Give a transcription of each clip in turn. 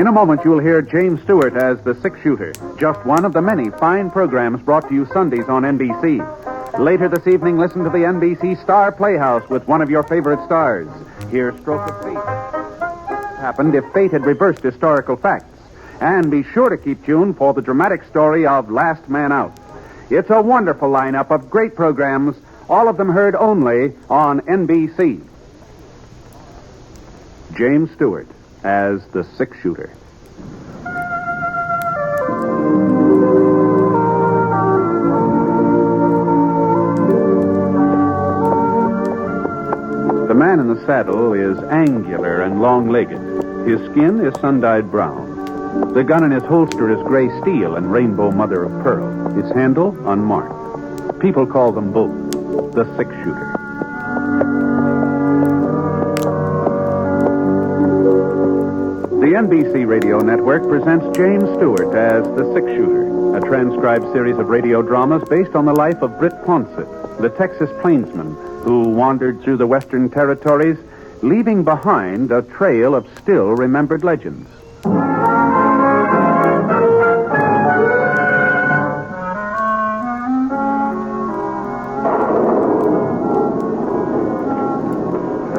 In a moment, you'll hear James Stewart as the six-shooter, just one of the many fine programs brought to you Sundays on NBC. Later this evening, listen to the NBC Star Playhouse with one of your favorite stars. Hear Stroke of Fate. Happened if fate had reversed historical facts. And be sure to keep tuned for the dramatic story of Last Man Out. It's a wonderful lineup of great programs, all of them heard only on NBC. James Stewart as the six-shooter. The man in the saddle is angular and long-legged. His skin is sun-dyed brown. The gun in his holster is gray steel and rainbow mother of pearl. Its handle unmarked. People call them both the six-shooter. The NBC Radio Network presents James Stewart as the six-shooter, a transcribed series of radio dramas based on the life of Britt Ponset, the Texas plainsman who wandered through the Western Territories, leaving behind a trail of still-remembered legends. The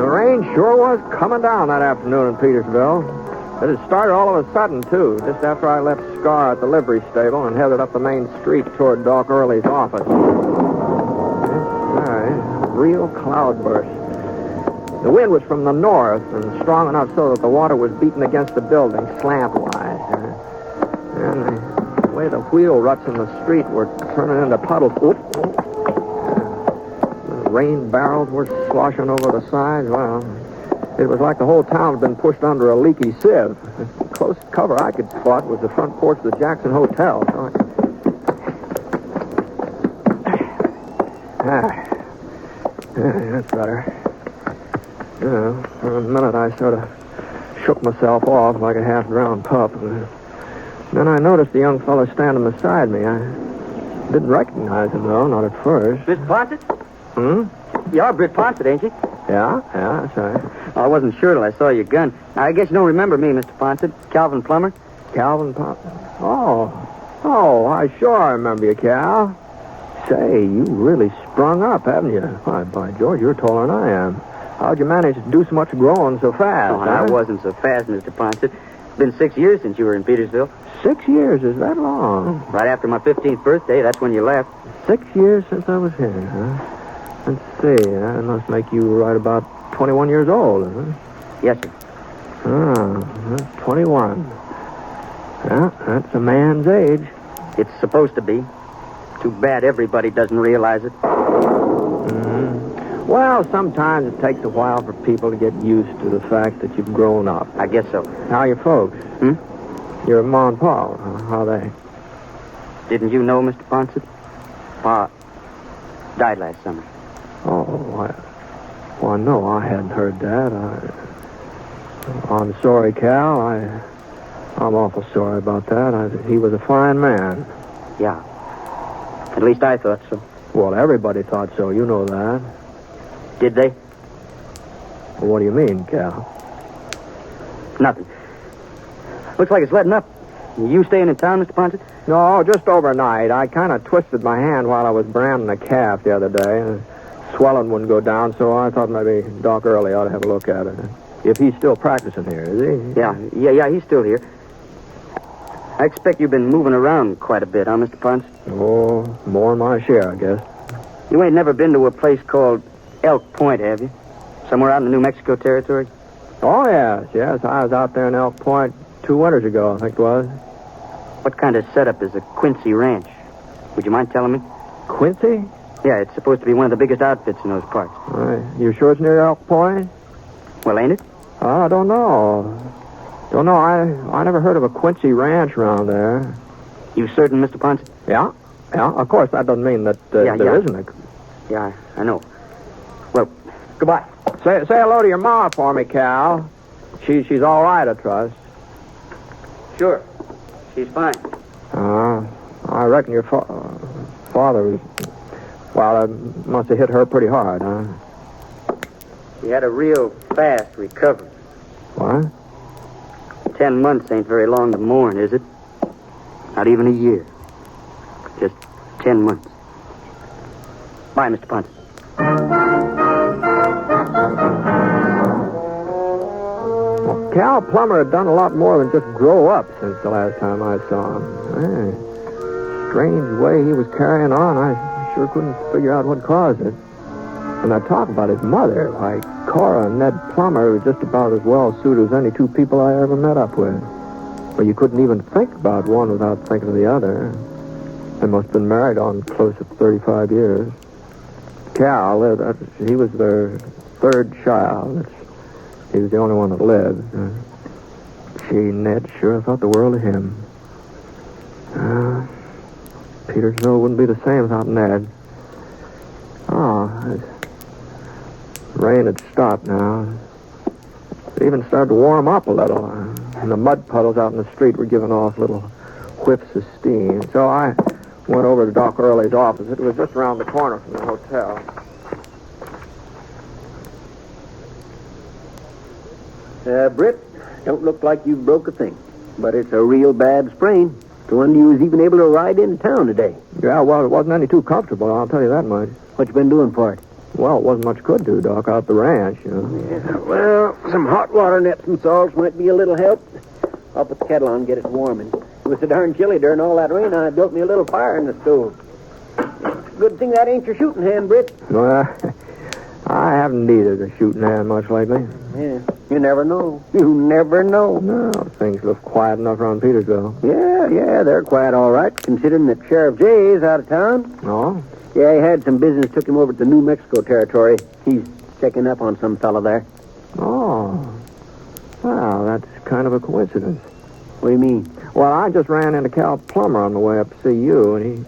rain sure was coming down that afternoon in Petersville. It had started all of a sudden, too, just after I left Scar at the livery stable and headed up the main street toward Doc Early's office. Real cloudburst. The wind was from the north and strong enough so that the water was beating against the building slant-wise. And the way the wheel ruts in the street were turning into puddles. The rain barrels were sloshing over the sides. Well, it was like the whole town had been pushed under a leaky sieve. The closest cover I could spot was the front porch of the Jackson Hotel. That's better. For a minute I sort of shook myself off like a half-drowned pup. Then I noticed the young fellow standing beside me. I didn't recognize him, though, not at first. Mr. Ponset? You're Britt Ponset, ain't you? Yeah, that's right. I wasn't sure till I saw your gun. I guess you don't remember me, Mr. Ponset. Calvin Plummer? Calvin Plummer? Oh, I sure remember you, Cal. Say, you really sprung up, haven't you? Why, by George, you're taller than I am. How'd you manage to do so much growing so fast? Oh, I wasn't so fast, Mr. Ponset. It's been 6 years since you were in Petersville. 6 years? Is that long? Right after my 15th birthday, that's when you left. 6 years since I was here, huh? Let's see, that must make you right about 21 years old, huh? Yes, sir. 21. Yeah, that's a man's age. It's supposed to be. Too bad everybody doesn't realize it. Well, sometimes it takes a while for people to get used to the fact that you've grown up. I guess so. How are your folks? Your Ma and Pa, how are they? Didn't you know, Mr. Ponset? Pa died last summer. Oh, well, no, I hadn't heard that. I'm sorry, Cal. I'm awful sorry about that. He was a fine man. Yeah. At least I thought so. Well, everybody thought so. You know that. Did they? Well, what do you mean, Cal? Nothing. Looks like it's letting up. You staying in town, Mr. Ponset? No, just overnight. I kind of twisted my hand while I was branding a calf the other day. Swelling wouldn't go down, so I thought maybe Doc Early ought to have a look at it. If he's still practicing here, is he? Yeah, he's still here. I expect you've been moving around quite a bit, huh, Mr. Ponset? Oh, more than my share, I guess. You ain't never been to a place called Elk Point, have you? Somewhere out in the New Mexico Territory? Oh, yes. I was out there in Elk Point 2 winters ago, I think it was. What kind of setup is a Quincy ranch? Would you mind telling me? Quincy? Yeah, it's supposed to be one of the biggest outfits in those parts. You sure it's near Elk Point? Well, ain't it? I don't know. I never heard of a Quincy ranch around there. You certain, Mr. Ponset? Yeah. Of course, that doesn't mean that there isn't a... Yeah, I know. Well, goodbye. Say hello to your ma for me, Cal. She's all right, I trust. Sure. She's fine. I reckon your father was... Well, it must have hit her pretty hard, huh? He had a real fast recovery. What? 10 months ain't very long to mourn, is it? Not even a year. Just 10 months. Bye, Mr. Ponset. Well, Cal Plummer had done a lot more than just grow up since the last time I saw him. Strange way he was carrying on. I sure couldn't figure out what caused it. And I talk about his mother. Why, Cora and Ned Plummer were just about as well suited as any two people I ever met up with. Well, you couldn't even think about one without thinking of the other. They must have been married on close to 35 years. Cal, he was their third child. He was the only one that lived. Ned sure thought the world of him. Petersville wouldn't be the same without Ned. The rain had stopped now. It even started to warm up a little. And the mud puddles out in the street were giving off little whiffs of steam. So I went over to Doc Early's office. It was just around the corner from the hotel. Britt, don't look like you broke a thing. But it's a real bad sprain. The one you was even able to ride into town today. Yeah, well, it wasn't any too comfortable, I'll tell you that much. What you been doing for it? Well, it wasn't much could do, Doc, out at the ranch, you know. Yeah, well, some hot water nets and salts might be a little help. I'll put the kettle on and get it warming. It was so darn chilly during all that rain, I built me a little fire in the stove. Good thing that ain't your shooting hand, Britt. Well, I haven't needed a shooting hand much lately. Yeah, you never know. You never know. No, things look quiet enough around Petersville. Yeah, they're quiet all right, considering that Sheriff Jay is out of town. Oh? Yeah, he had some business, took him over to New Mexico territory. He's checking up on some fella there. Oh. Well, that's kind of a coincidence. What do you mean? Well, I just ran into Cal Plummer on the way up to see you, and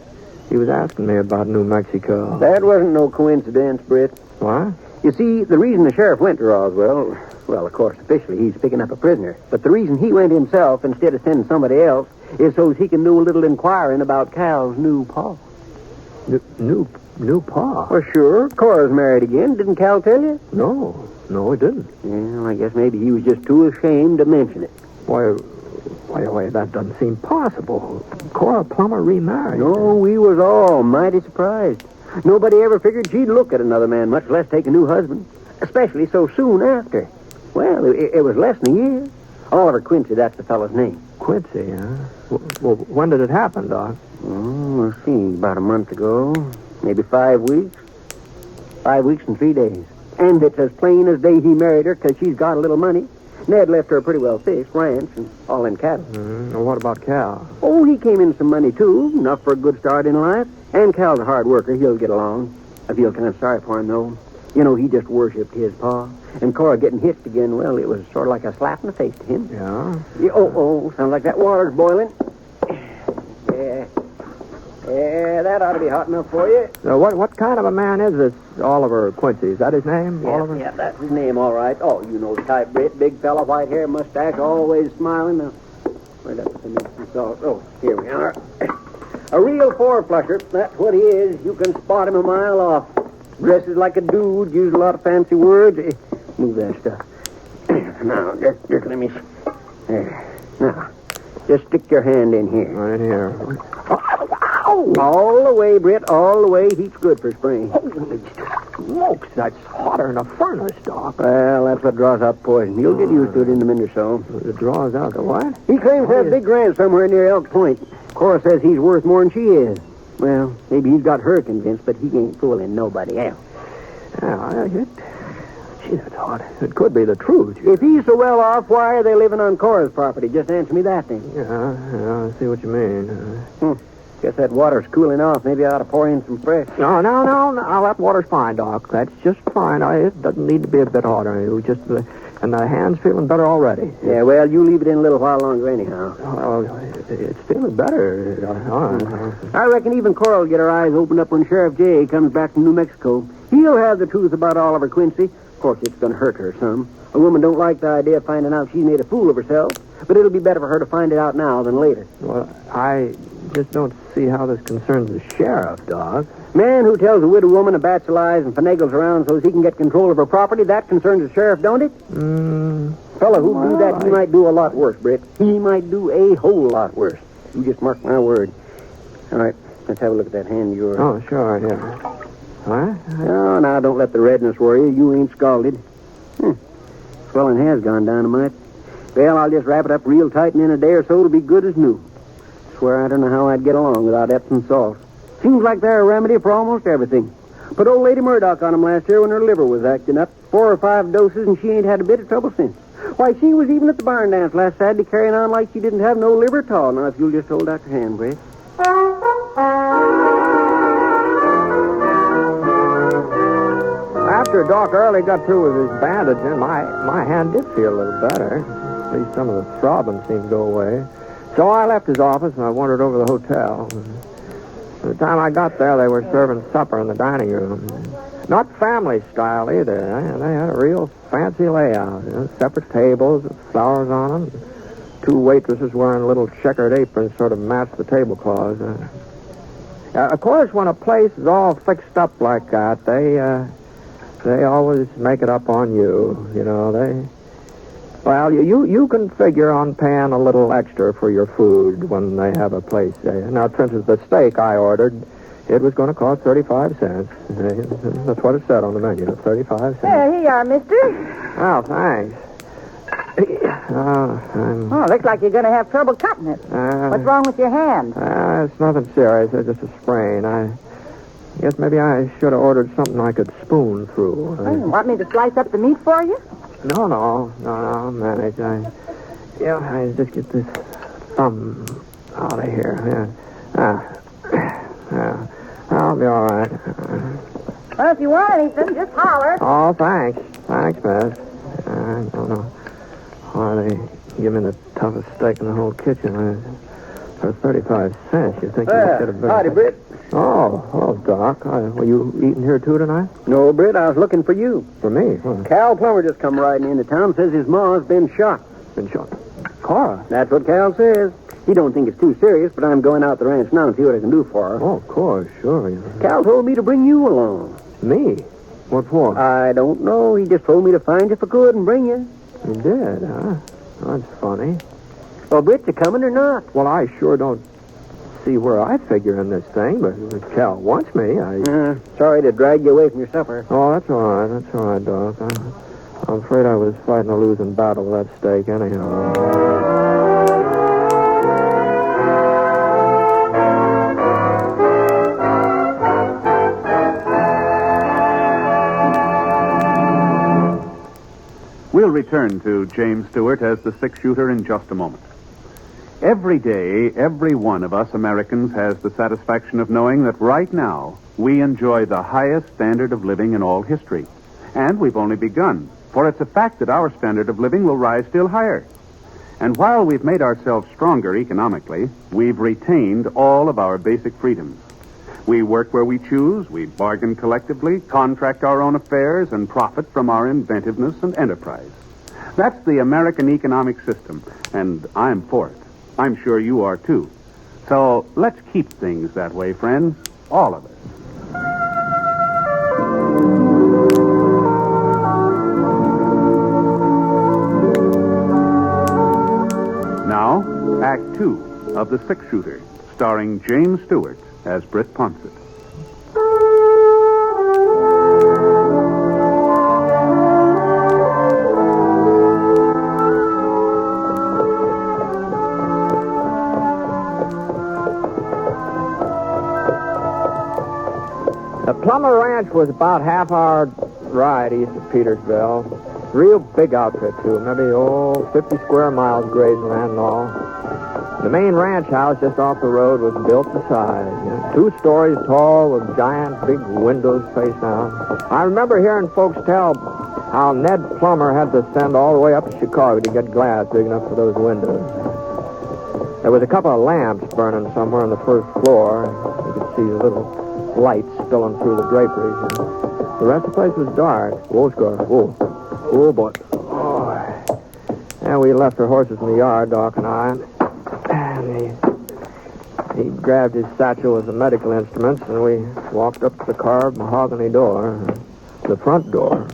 he was asking me about New Mexico. That wasn't no coincidence, Britt. What? You see, the reason the sheriff went to Roswell, well, of course, officially he's picking up a prisoner, but the reason he went himself instead of sending somebody else is so he can do a little inquiring about Cal's new pa. New pa? Well, sure. Cora's married again. Didn't Cal tell you? No, he didn't. Well, I guess maybe he was just too ashamed to mention it. Why, that doesn't seem possible. Cora Plummer remarried. No, we was all mighty surprised. Nobody ever figured she'd look at another man, much less take a new husband, especially so soon after. Well, it was less than a year. Oliver Quincy, that's the fellow's name. Quincy, huh? Well, when did it happen, Doc? Oh, let's see, about a month ago. Maybe 5 weeks. 5 weeks and 3 days. And it's as plain as day he married her because she's got a little money. Ned left her a pretty well fixed ranch and all in cattle. Well, what about Cal? Oh, he came in some money, too. Enough for a good start in life. And Cal's a hard worker. He'll get along. I feel kind of sorry for him, though. You know, he just worshipped his pa. And Cora getting hitched again, well, it was sort of like a slap in the face to him. Yeah? Sounds like that water's boiling. Yeah, that ought to be hot enough for you. Now, what kind of a man is this Oliver Quincy? Is that his name, Oliver? Yeah, that's his name, all right. Oh, you know the type, Britt. Big fella, white hair, mustache, always smiling. Now, where'd that some salt? Oh, here we are. A real four-flusher. That's what he is. You can spot him a mile off. Dresses like a dude, uses a lot of fancy words. Move that stuff. Now, just let me... There. Now, just stick your hand in here. Right in here. Oh, all the way, Britt, all the way. Heat's good for spring. Holy smokes, that's hotter than a furnace, Doc. Well, that's what draws out poison. You'll get used to it in a minute or so. It draws out the what? He claims to have a big ranch somewhere near Elk Point. Cora says he's worth more than she is. Well, maybe he's got her convinced, but he ain't fooling nobody else. Gee, that's hot. It could be the truth. If he's so well off, why are they living on Cora's property? Just answer me that thing. Yeah, I see what you mean. Guess that water's cooling off. Maybe I ought to pour in some fresh. No, that water's fine, Doc. That's just fine. It doesn't need to be a bit hotter. And the hand's feeling better already. Yeah, well, you leave it in a little while longer anyhow. It's feeling better. I reckon even Cora will get her eyes opened up when Sheriff Jay comes back from New Mexico. He'll have the truth about Oliver Quincy. Of course, it's going to hurt her some. A woman don't like the idea of finding out she's made a fool of herself, but it'll be better for her to find it out now than later. Well, I just don't see how this concerns the sheriff, Doc. Man who tells a widow woman a batch of lies and finagles around so he can get control of her property, that concerns the sheriff, don't it? fellow who do that, he might do a lot worse, Britt. He might do a whole lot worse. You just mark my word. All right, let's have a look at that hand of yours. Oh, sure, yeah. What? No, now, don't let the redness worry you. You ain't scalded. Swelling has gone down a mite. Well, I'll just wrap it up real tight, and in a day or so it'll be good as new. Swear I don't know how I'd get along without Epsom salt. Seems like they're a remedy for almost everything. Put old Lady Murdoch on 'em last year when her liver was acting up. 4 or 5 doses, and she ain't had a bit of trouble since. Why, she was even at the barn dance last Saturday carrying on like she didn't have no liver at all. Now, if you'll just hold out your hand, Britt. After Doc Early got through with his bandaging, my hand did feel a little better. At least some of the throbbing seemed to go away. So I left his office and I wandered over to the hotel. By the time I got there, they were serving supper in the dining room. Not family style either. They had a real fancy layout. Separate tables with flowers on them. 2 waitresses wearing little checkered aprons sort of matched the tablecloths. Of course, when a place is all fixed up like that, they always make it up on you. Well, you can figure on paying a little extra for your food when they have a place. Now, for instance, the steak I ordered, it was going to cost 35 cents. That's what it said on the menu, 35 cents. There, here you are, mister. Oh, thanks. Oh, looks like you're going to have trouble cutting it. What's wrong with your hand? It's nothing serious. It's just a sprain. I guess maybe I should have ordered something I could spoon through. Want me to slice up the meat for you? No, I'll manage. I just get this thumb out of here. Yeah. I'll be all right. Well, if you want anything, just holler. Oh, thanks. Thanks, Beth. I don't know why they give me the toughest steak in the whole kitchen. For 35 cents, you think you should have been... Howdy, Britt. Oh, hello, Doc. Were you eating here, too, tonight? No, Britt, I was looking for you. For me? What? Cal Plummer just come riding into town, says his ma's been shot. Been shot? Cora? That's what Cal says. He don't think it's too serious, but I'm going out the ranch now and see what I can do for her. Oh, of course, sure. Cal told me to bring you along. Me? What for? I don't know. He just told me to find you if I could and bring you. You did, huh? That's funny. Well, Britt, you coming or not? Well, I sure don't see where I figure in this thing, but if Cal wants me, Sorry to drag you away from your supper. Oh, that's all right, Doc. I'm afraid I was fighting a losing battle with that steak anyhow. We'll return to James Stewart as the 6-shooter in just a moment. Every day, every one of us Americans has the satisfaction of knowing that right now we enjoy the highest standard of living in all history. And we've only begun, for it's a fact that our standard of living will rise still higher. And while we've made ourselves stronger economically, we've retained all of our basic freedoms. We work where we choose, we bargain collectively, contract our own affairs, and profit from our inventiveness and enterprise. That's the American economic system, and I'm for it. I'm sure you are, too. So let's keep things that way, friends, all of us. Now, Act 2 of The 6-Shooter, starring James Stewart as Britt Ponset. The Plummer Ranch was about half-hour ride east of Petersville. Real big outfit, too. Maybe, 50 square miles grazing land and all. The main ranch house just off the road was built to size. 2 stories tall with giant big windows facing out. I remember hearing folks tell how Ned Plummer had to send all the way up to Chicago to get glass big enough for those windows. There was a couple of lamps burning somewhere on the first floor. You could see little lights spilling through the draperies. The rest of the place was dark. Whoa, Scar. Whoa. Oh, boy. Oh. And we left our horses in the yard, Doc and I. And he grabbed his satchel with the medical instruments, and we walked up to the carved mahogany door, the front door.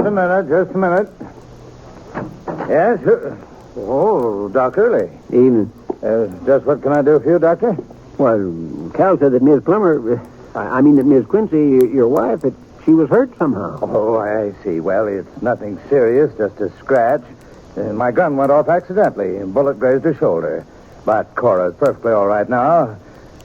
Just a minute. Yes? Oh, Doc Early. Evening. Just what can I do for you, Doctor? Well, Cal said that Miss Plummer, that Miss Quincy, your wife, that she was hurt somehow. Oh, I see. Well, it's nothing serious, just a scratch. My gun went off accidentally. A bullet grazed her shoulder. But Cora's perfectly all right now.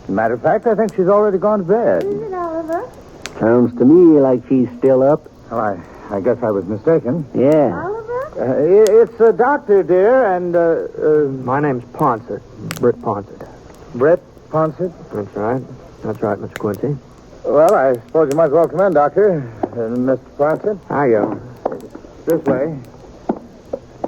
As a matter of fact, I think she's already gone to bed. Is it, Oliver? Sounds to me like she's still up. Well, I guess I was mistaken. Yeah. Oliver? It's a doctor, dear, and, My name's Ponset. Britt Ponset. Britt Ponset? That's right. That's right, Mr. Quincy. Well, I suppose you might as well come in, Doctor. Mr. Ponset. Hiya. This way.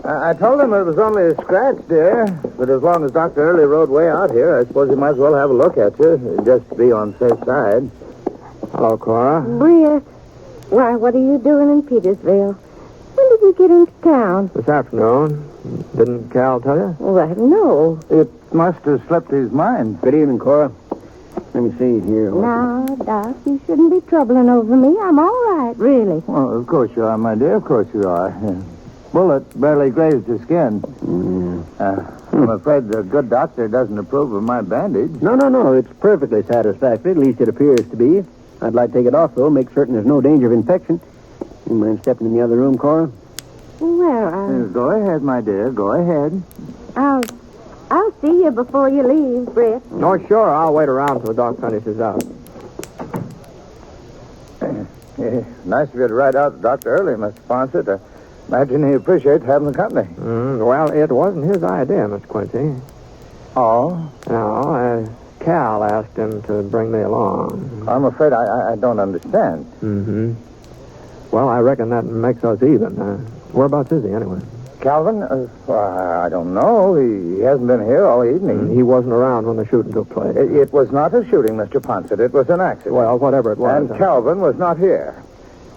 I told him it was only a scratch, dear. But as long as Dr. Early rode way out here, I suppose he might as well have a look at you, just to be on the safe side. Hello, Cora. Britt. Why, what are you doing in Petersville? When did you get into town? This afternoon. Didn't Cal tell you? Well, no. It must have slipped his mind. Good evening, Cora. Let me see here. Now, Doc, you shouldn't be troubling over me. I'm all right, really. Well, of course you are, my dear. Of course you are. Bullet barely grazed your skin. I'm afraid the good doctor doesn't approve of my bandage. No. It's perfectly satisfactory. At least it appears to be. I'd like to take it off, though. Make certain there's no danger of infection. You mind stepping in the other room, Cora? Well, Go ahead, my dear. Go ahead. I'll see you before you leave, Britt. No, sure. I'll wait around till the doc finishes out. Nice of you to ride out to Dr. Early, Mr. Ponset. I imagine he appreciates having the company. Well, it wasn't his idea, Mr. Quincy. Oh? No, Cal asked him to bring me along. I'm afraid I don't understand. Mm-hmm. Well, I reckon that makes us even. Whereabouts is he, anyway? Calvin? I don't know. He hasn't been here all evening. He wasn't around when the shooting took place. It was not a shooting, Mr. Ponset. It was an accident. Well, whatever it was. And Calvin was not here.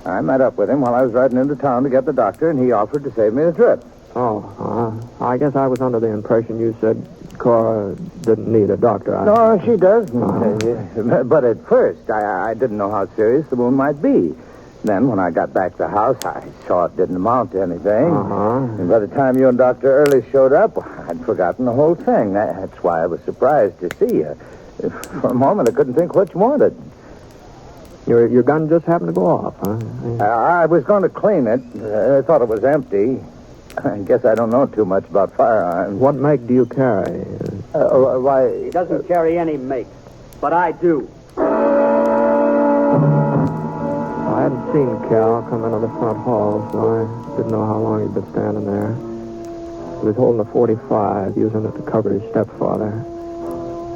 I met up with him while I was riding into town to get the doctor, and he offered to save me the trip. I guess I was under the impression you said Cora didn't need a doctor. No, she does. But at first, I didn't know how serious the wound might be. Then, when I got back to the house, I saw it didn't amount to anything. And by the time you and Dr. Early showed up, I'd forgotten the whole thing. That's why I was surprised to see you. For a moment, I couldn't think what you wanted. Your gun just happened to go off, huh? I was going to clean it. I thought it was empty. I guess I don't know too much about firearms. What make do you carry? Why... He doesn't carry any make, but I do. I hadn't seen Cal come into the front hall, so I didn't know how long he'd been standing there. He was holding a .45, using it to cover his stepfather.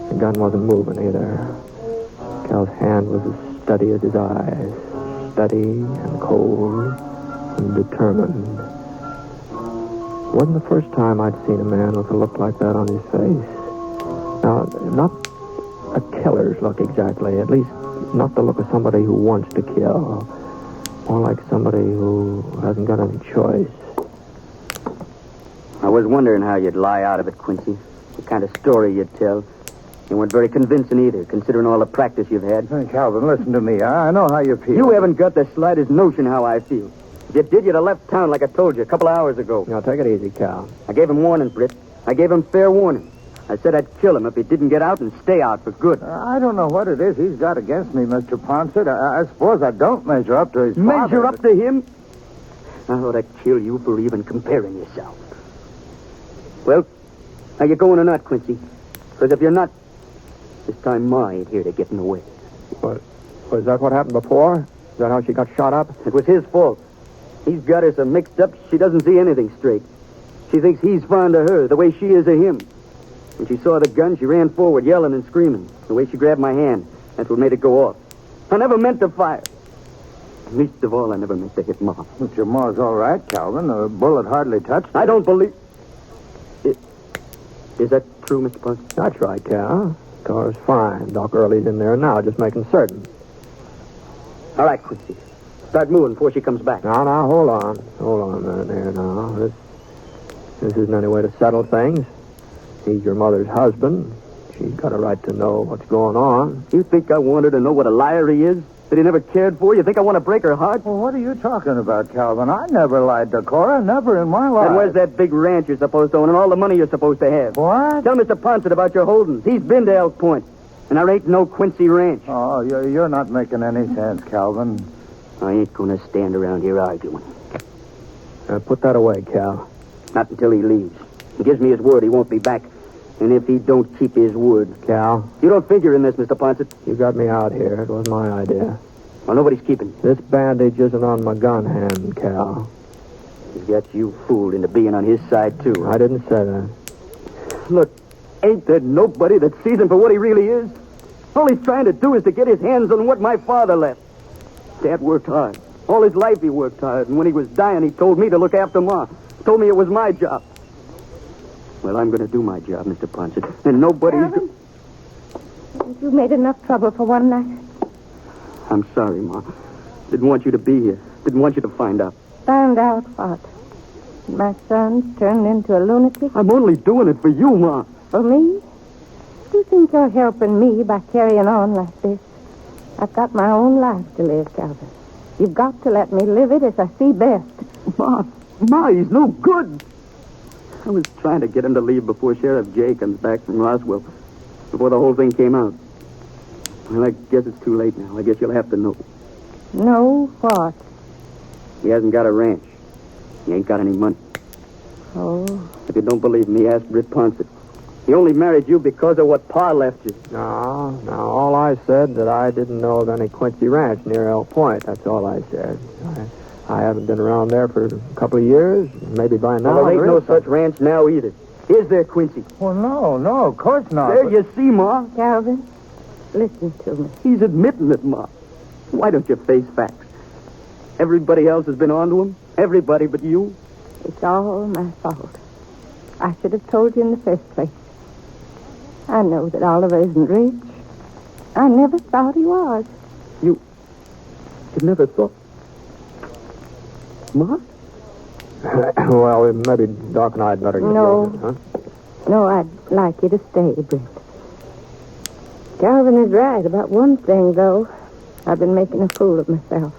The gun wasn't moving either. Cal's hand was as steady as his eyes. Steady and cold and determined. It wasn't the first time I'd seen a man with a look like that on his face. Now, not a killer's look exactly, at least not the look of somebody who wants to kill. More like somebody who hasn't got any choice. I was wondering how you'd lie out of it, Quincy. What kind of story you'd tell. You weren't very convincing either, considering all the practice you've had. Hey, Calvin, listen to me. I know how you feel. You haven't got the slightest notion how I feel. If you did, you'd have left town like I told you a couple of hours ago. Now, take it easy, Cal. I gave him warning, Britt. I gave him fair warning. I said I'd kill him if he didn't get out and stay out for good. I don't know what it is he's got against me, Mr. Ponset. I suppose I don't measure up to his father. Measure up to him? I ought to kill you for even comparing yourself. Well, are you going or not, Quincy? Because if you're not, this time Ma ain't here to get in the way. What? Was that what happened before? Is that how she got shot up? It was his fault. He's got her so mixed up she doesn't see anything straight. She thinks he's fond of her the way she is of him. When she saw the gun, she ran forward, yelling and screaming. The way she grabbed my hand, that's what made it go off. I never meant to fire. Least of all, I never meant to hit Ma. But your Ma's all right, Calvin. The bullet hardly touched her. I don't believe... Is that true, Mr. Ponset? That's right, Cal. Car's fine. Doc Early's in there now, just making certain. All right, Quincy. Start moving before she comes back. Now, hold on. Hold on a minute here now. This isn't any way to settle things. He's your mother's husband. She's got a right to know what's going on. You think I want her to know what a liar he is? That he never cared for? You think I want to break her heart? Well, what are you talking about, Calvin? I never lied to Cora. Never in my life. And where's that big ranch you're supposed to own and all the money you're supposed to have? What? Tell Mr. Ponset about your holdings. He's been to Elk Point. And there ain't no Quincy Ranch. Oh, you're not making any sense, Calvin. I ain't going to stand around here arguing. Put that away, Cal. Not until he leaves. He gives me his word he won't be back. And if he don't keep his word... Cal, You don't figure in this, Mr. Ponset. you got me out here. It was my idea. Well, nobody's keeping you. This bandage isn't on my gun hand, Cal. He's got you fooled into being on his side, too. I didn't say that. Look, ain't there nobody that sees him for what he really is? All he's trying to do is to get his hands on what my father left. Dad worked hard. All his life he worked hard. And when he was dying, he told me to look after Ma. Told me it was my job. Well, I'm going to do my job, Mr. Ponset. And nobody's... Calvin, you made enough trouble for one night. I'm sorry, Ma. Didn't want you to be here. Didn't want you to find out. Found out what? My son's turned into a lunatic? I'm only doing it for you, Ma. For me? Do you think you're helping me by carrying on like this? I've got my own life to live, Calvin. You've got to let me live it as I see best. Ma, he's no good. I was trying to get him to leave before Sheriff Jay comes back from Roswell. Before the whole thing came out. Well, I guess it's too late now. I guess you'll have to know. No, what? He hasn't got a ranch. He ain't got any money. Oh, If you don't believe me, ask Britt Ponset. He only married you because of what Pa left you. No, all I said that I didn't know of any Quincy Ranch near Elk Point. That's all I said. I haven't been around there for a couple of years. Maybe by now. Well, there ain't no is. such ranch now either. Is there, Quincy? Well, no, of course not. There you see, Ma. Calvin, listen to me. He's admitting it, Ma. Why don't you face facts? Everybody else has been on to him. Everybody but you. It's all my fault. I should have told you in the first place. I know that Oliver isn't rich. I never thought he was. You never thought... Ma? Well, maybe Doc and I'd better get No. going, huh? No, I'd like you to stay, Britt. Calvin is right about one thing, though. I've been making a fool of myself.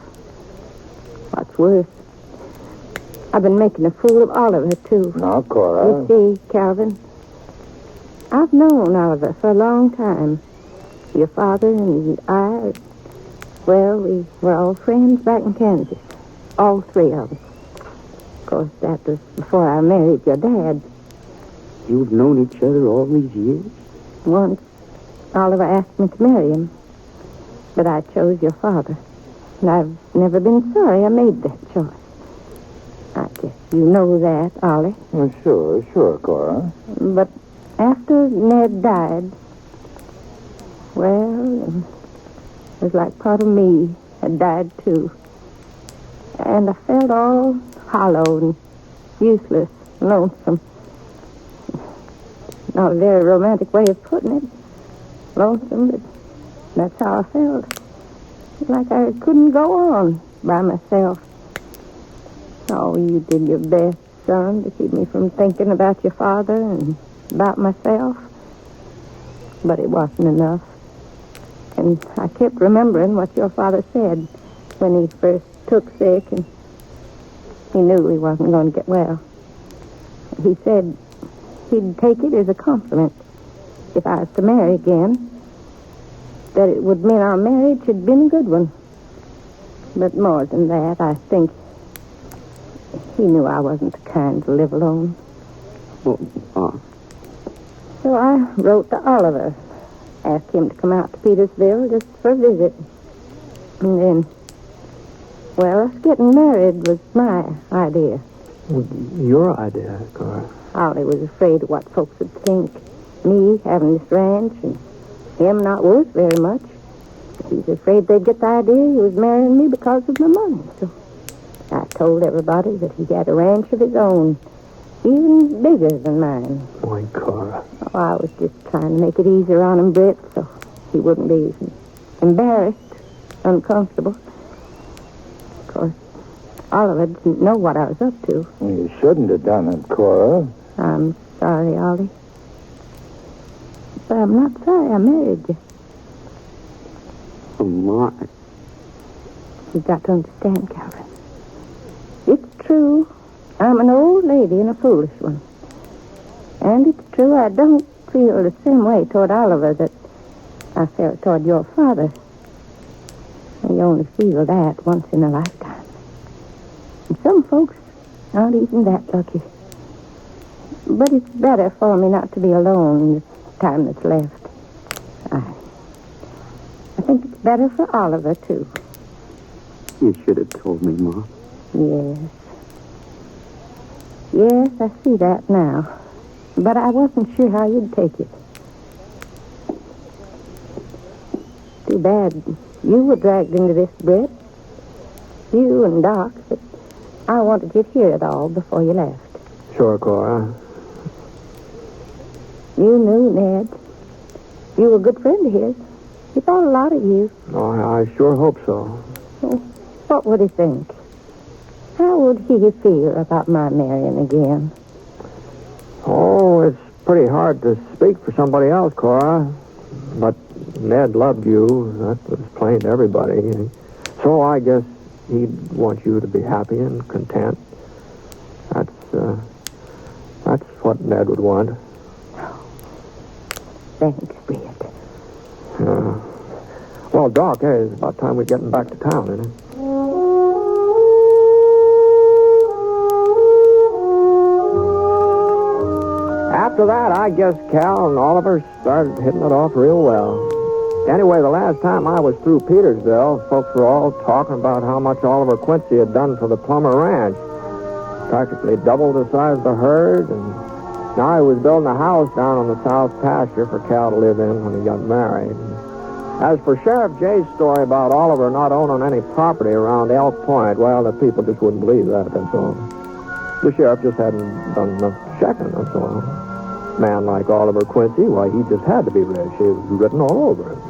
What's worse, I've been making a fool of Oliver, too. No, Cora. You see, Calvin, I've known Oliver for a long time. Your father and I, well, we were all friends back in Kansas. All three of us. Of course, that was before I married your dad. You've known each other all these years? Once, Oliver asked me to marry him. But I chose your father. And I've never been sorry I made that choice. I guess you know that, Ollie. Well, sure, Cora. But after Ned died, well, it was like part of me had died too. And I felt all hollow and useless, lonesome. Not a very romantic way of putting it. Lonesome, but that's how I felt. Like I couldn't go on by myself. Oh, you did your best, son, to keep me from thinking about your father and about myself. But it wasn't enough. And I kept remembering what your father said when he first took sick and he knew he wasn't going to get well. He said he'd take it as a compliment if I was to marry again, that it would mean our marriage had been a good one. But more than that, I think he knew I wasn't the kind to live alone. Oh. So I wrote to Oliver, asked him to come out to Petersville just for a visit. And then, well, us getting married was my idea. Your idea, Cora. Ollie was afraid of what folks would think. Me having this ranch and him not worth very much. He was afraid they'd get the idea he was marrying me because of my money. So I told everybody that he had a ranch of his own, even bigger than mine. Boy, Cora. Oh, I was just trying to make it easier on him, Britt, so he wouldn't be embarrassed, uncomfortable. Of course, Oliver didn't know what I was up to. You shouldn't have done it, Cora. I'm sorry, Ollie. But I'm not sorry I married you. Oh, my. You've got to understand, Calvin. It's true, I'm an old lady and a foolish one. And it's true I don't feel the same way toward Oliver that I felt toward your father. You only feel that once in a lifetime. And some folks aren't even that lucky. But it's better for me not to be alone in the time that's left. I think it's better for Oliver, too. You should have told me, Ma. Yes. Yes, I see that now. But I wasn't sure how you'd take it. Too bad you were dragged into this, Britt. You and Doc. But I wanted you to hear it all before you left. Sure, Cora. You knew Ned. You were a good friend of his. He thought a lot of you. Oh, I sure hope so. Well, what would he think? How would he feel about my marrying again? Oh, it's pretty hard to speak for somebody else, Cora. But Ned loved you. That was plain to everybody. So I guess he'd want you to be happy and content. That's what Ned would want. Thanks, Britt. Well, Doc, it's about time we're getting back to town, isn't it? After that, I guess Cal and Oliver started hitting it off real well. Anyway, the last time I was through Petersville, folks were all talking about how much Oliver Quincy had done for the Plummer Ranch. Practically doubled the size of the herd, and now he was building a house down on the south pasture for Cal to live in when he got married. As for Sheriff Jay's story about Oliver not owning any property around Elk Point, well, the people just wouldn't believe that, that's all. The sheriff just hadn't done enough checking, that's all. A man like Oliver Quincy, why, he just had to be rich. It was written all over him.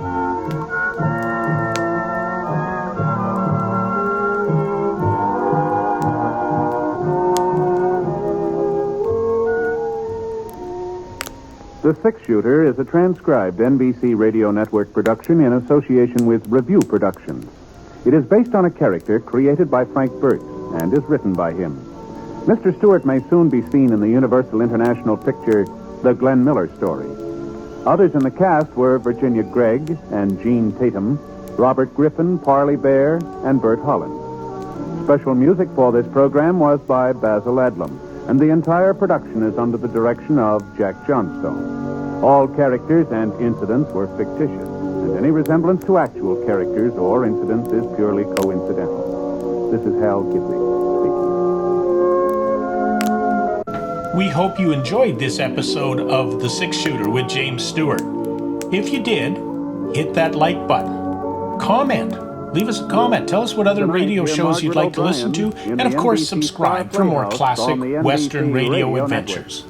The Six-Shooter is a transcribed NBC Radio Network production in association with Review Productions. It is based on a character created by Frank Burt and is written by him. Mr. Stewart may soon be seen in the Universal International picture The Glenn Miller Story. Others in the cast were Virginia Gregg and Jean Tatum, Robert Griffin, Parley Bear, and Bert Holland. Special music for this program was by Basil Adlam, and the entire production is under the direction of Jack Johnstone. All characters and incidents were fictitious, and any resemblance to actual characters or incidents is purely coincidental. This is Hal Gibney speaking. We hope you enjoyed this episode of The Six-Shooter with James Stewart. If you did, hit that like button. Comment. Leave us a comment. Tell us what other radio shows you'd like to listen to. And, of course, subscribe for more classic Western radio adventures.